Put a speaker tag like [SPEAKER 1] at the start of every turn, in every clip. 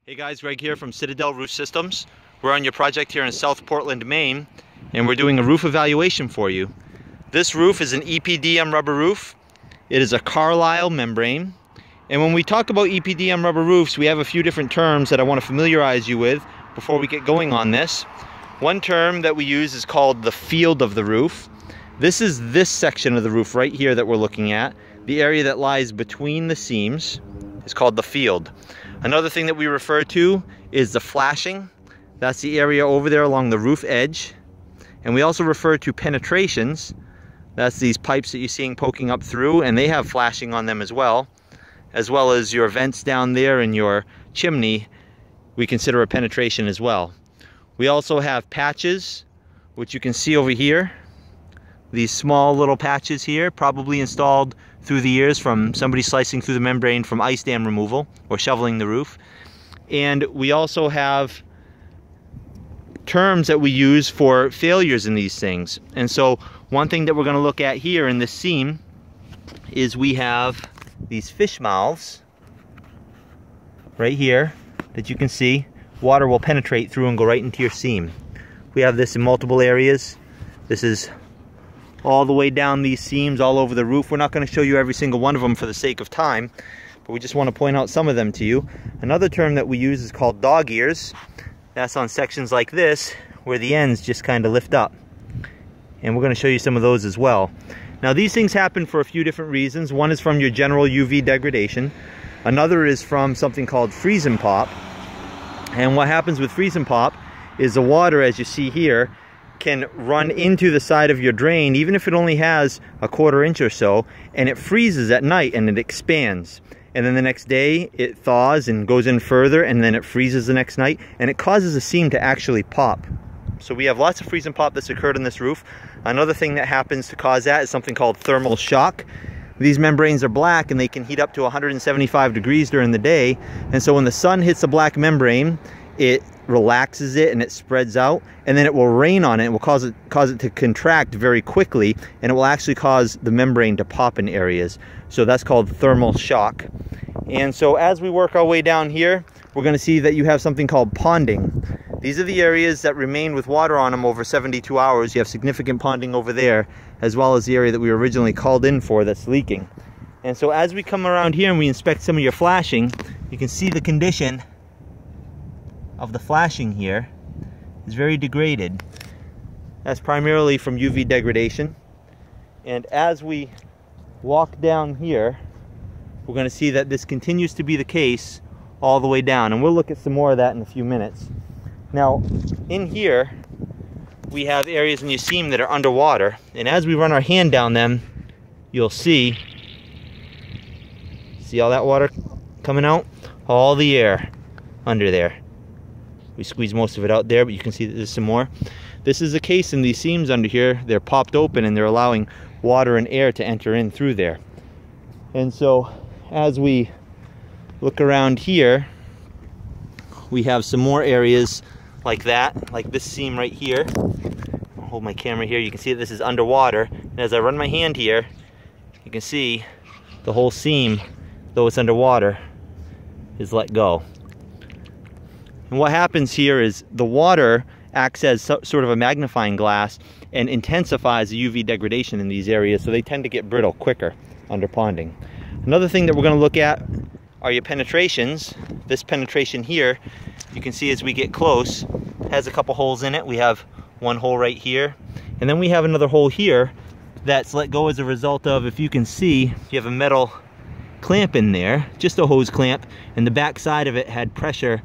[SPEAKER 1] Hey guys, Greg here from Citadel Roof Systems. We're on your project here in South Portland, Maine, and we're doing a roof evaluation for you. This roof is an EPDM rubber roof. It is a Carlisle membrane. And when we talk about EPDM rubber roofs, we have a few different terms that I want to familiarize you with before we get going on this. One term that we use is called the field of the roof. This is this section of the roof right here that we're looking at. The area that lies between the seams is called the field. Another thing that we refer to is the flashing. That's the area over there along the roof edge. And we also refer to penetrations. That's these pipes that you're seeing poking up through, and they have flashing on them as well as your vents down there and your chimney. We consider a penetration as well. We also have patches, which you can see over here. These small little patches here, probably installed through the years from somebody slicing through the membrane from ice dam removal or shoveling the roof. And we also have terms that we use for failures in these things. And so one thing that we're going to look at here in this seam is we have these fish mouths right here that you can see. Water will penetrate through and go right into your seam. We have this in multiple areas. This is all the way down these seams all over the roof. We're not going to show you every single one of them for the sake of time, but we just want to point out some of them to you. Another term that we use is called dog ears. That's on sections like this where the ends just kind of lift up. And we're going to show you some of those as well. Now these things happen for a few different reasons. One is from your general UV degradation. Another is from something called freeze and pop. And what happens with freeze and pop is the water, as you see here, can run into the side of your drain, even if it only has a 1/4 inch or so, and it freezes at night and it expands. And then the next day it thaws and goes in further, and then it freezes the next night, and it causes a seam to actually pop. So we have lots of freeze and pop that's occurred on this roof. Another thing that happens to cause that is something called thermal shock. These membranes are black and they can heat up to 175 degrees during the day, and so when the sun hits the black membrane, it relaxes it and it spreads out, and then it will rain on it and will cause it to contract very quickly, and it will actually cause the membrane to pop in areas. So that's called thermal shock. And so as we work our way down here, we're going to see that you have something called ponding. These are the areas that remain with water on them over 72 hours. You have significant ponding over there, as well as the area that we originally called in for that's leaking. And so as we come around here and we inspect some of your flashing, you can see the condition of the flashing here is very degraded. That's primarily from UV degradation. And as we walk down here, we're going to see that this continues to be the case all the way down, and we'll look at some more of that in a few minutes. Now in here we have areas in your seam that are underwater, and as we run our hand down them, you'll see all that water coming out, all the air under there. We squeeze most of it out there, but you can see that there's some more. This is the case in these seams under here. They're popped open and they're allowing water and air to enter in through there. And so as we look around here, we have some more areas like that, like this seam right here. I'll hold my camera here. You can see that this is underwater. And as I run my hand here, you can see the whole seam, though it's underwater, is let go. And what happens here is the water acts as sort of a magnifying glass and intensifies the UV degradation in these areas, so they tend to get brittle quicker under ponding. Another thing that we're going to look at are your penetrations. This penetration here, you can see as we get close, has a couple holes in it. We have one hole right here, and then we have another hole here that's let go as a result of, if you can see, you have a metal clamp in there, just a hose clamp, and the back side of it had pressure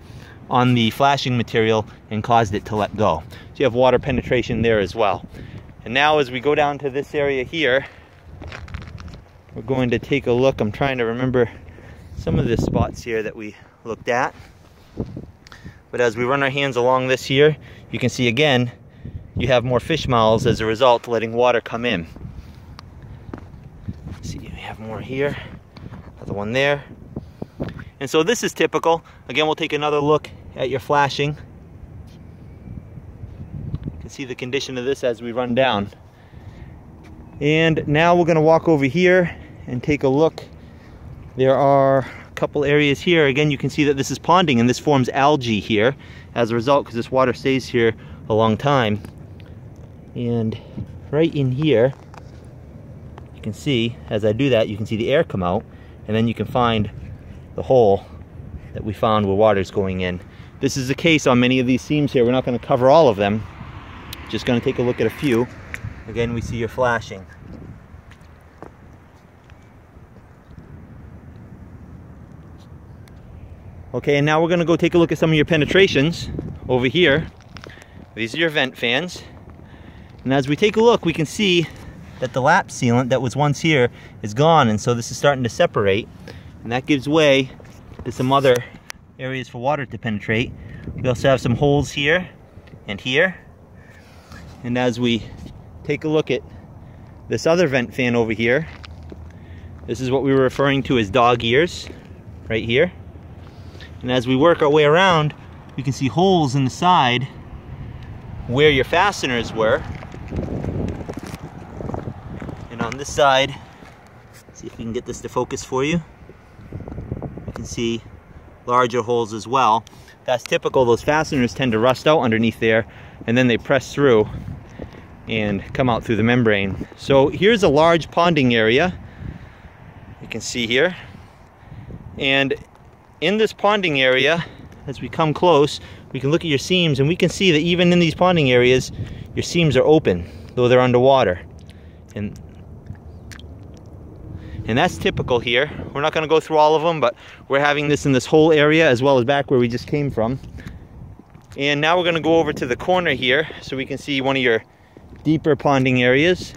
[SPEAKER 1] on the flashing material and caused it to let go. So you have water penetration there as well. And now as we go down to this area here, we're going to take a look. I'm trying to remember some of the spots here that we looked at. But as we run our hands along this here, you can see again, you have more fish mouths as a result, letting water come in. See, we have more here, another one there. And so this is typical. Again, we'll take another look at your flashing. You can see the condition of this as we run down. And now we're going to walk over here and take a look. There are couple areas here. Again, you can see that this is ponding and this forms algae here as a result, because this water stays here a long time. And right in here, you can see, as I do that, you can see the air come out, and then you can find the hole that we found where water's going in. This is the case on many of these seams here. We're not going to cover all of them, just going to take a look at a few. Again, we see your flashing. Okay, and now we're going to go take a look at some of your penetrations over here. These are your vent fans. And as we take a look, we can see that the lap sealant that was once here is gone, and so this is starting to separate, and that gives way to some other areas for water to penetrate. We also have some holes here and here. And as we take a look at this other vent fan over here, this is what we were referring to as dog ears, right here. And as we work our way around, you can see holes in the side where your fasteners were. And on this side, see if we can get this to focus for you. You can see larger holes as well. That's typical. Those fasteners tend to rust out underneath there, and then they press through and come out through the membrane. So here's a large ponding area, you can see here. And in this ponding area, as we come close, we can look at your seams, and we can see that even in these ponding areas, your seams are open, though they're underwater. And that's typical here. We're not going to go through all of them, but we're having this in this whole area as well as back where we just came from. And now we're going to go over to the corner here so we can see one of your deeper ponding areas.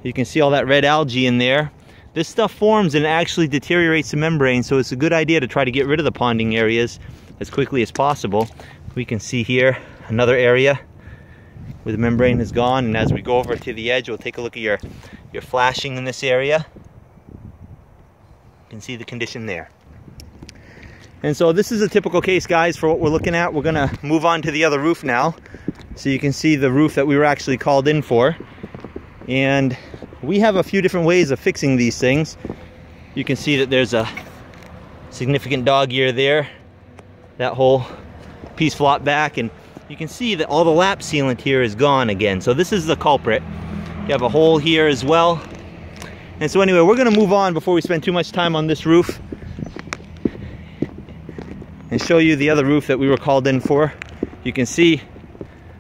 [SPEAKER 1] You can see all that red algae in there. This stuff forms and actually deteriorates the membrane, so it's a good idea to try to get rid of the ponding areas as quickly as possible. We can see here another area where the membrane is gone, and as we go over to the edge, we'll take a look at your flashing in this area. You can see the condition there. And so this is a typical case, guys, for what we're looking at. We're going to move on to the other roof now, so you can see the roof that we were actually called in for. And we have a few different ways of fixing these things. You can see that there's a significant dog ear there. That whole piece flopped back, and you can see that all the lap sealant here is gone again. So this is the culprit. You have a hole here as well. And so anyway, we're going to move on before we spend too much time on this roof and show you the other roof that we were called in for. You can see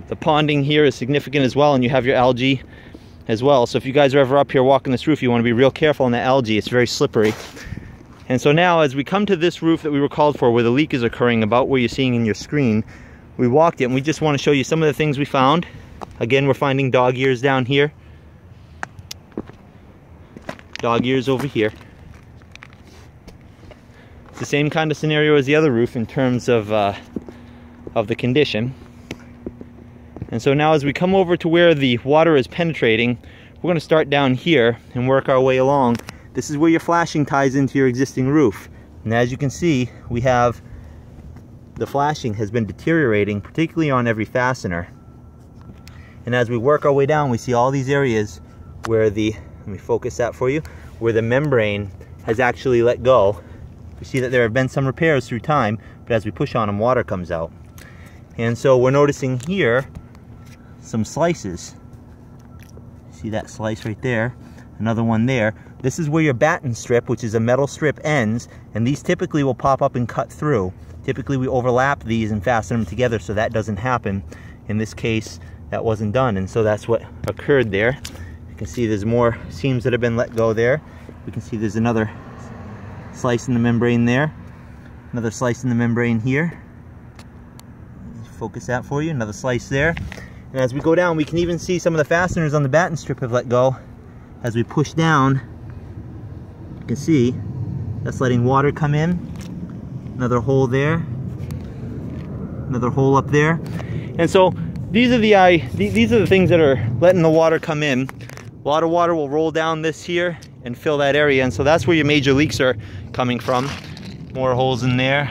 [SPEAKER 1] the ponding here is significant as well, and you have your algae as well. So if you guys are ever up here walking this roof, you want to be real careful on the algae. It's very slippery. And so now as we come to this roof that we were called for, where the leak is occurring, about where you're seeing in your screen, we walked it, and we just want to show you some of the things we found. Again, we're finding dog ears down here. Dog ears over here. It's the same kind of scenario as the other roof in terms of the condition. And so now as we come over to where the water is penetrating, we're going to start down here and work our way along. This is where your flashing ties into your existing roof. And as you can see, we have the flashing has been deteriorating, particularly on every fastener. And as we work our way down, we see all these areas where let me focus that for you, where the membrane has actually let go. We see that there have been some repairs through time, but as we push on them, water comes out. And so we're noticing here some slices. See that slice right there? Another one there. This is where your batten strip, which is a metal strip, ends, and these typically will pop up and cut through. Typically we overlap these and fasten them together so that doesn't happen. In this case, that wasn't done, and so that's what occurred there. You can see there's more seams that have been let go there. We can see there's another slice in the membrane there. Another slice in the membrane here. Focus that for you. Another slice there. And as we go down, we can even see some of the fasteners on the batten strip have let go. As we push down, you can see that's letting water come in. Another hole there. Another hole up there. And so these are the things that are letting the water come in. A lot of water will roll down this here and fill that area, and so that's where your major leaks are coming from. More holes in there.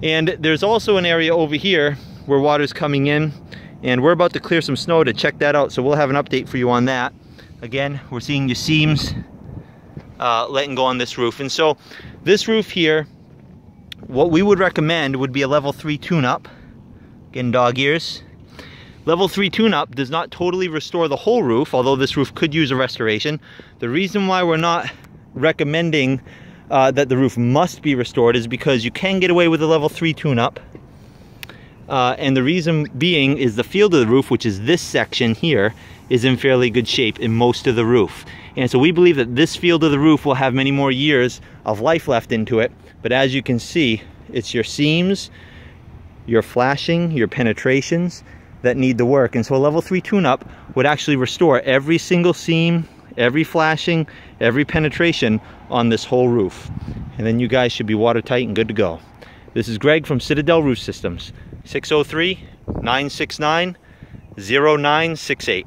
[SPEAKER 1] And there's also an area over here where water's coming in, and we're about to clear some snow to check that out, so we'll have an update for you on that. Again, we're seeing your seams letting go on this roof. And so this roof here, what we would recommend would be a level 3 tune-up. Again, dog ears. Level 3 tune-up does not totally restore the whole roof, although this roof could use a restoration. The reason why we're not recommending that the roof must be restored is because you can get away with a level 3 tune-up. And the reason being is the field of the roof, which is this section here, is in fairly good shape in most of the roof. And so we believe that this field of the roof will have many more years of life left into it. But as you can see, it's your seams, your flashing, your penetrations that need the work. And so a level 3 tune-up would actually restore every single seam, every flashing, every penetration on this whole roof. And then you guys should be watertight and good to go. This is Greg from Citadel Roof Systems, 603-969-0968.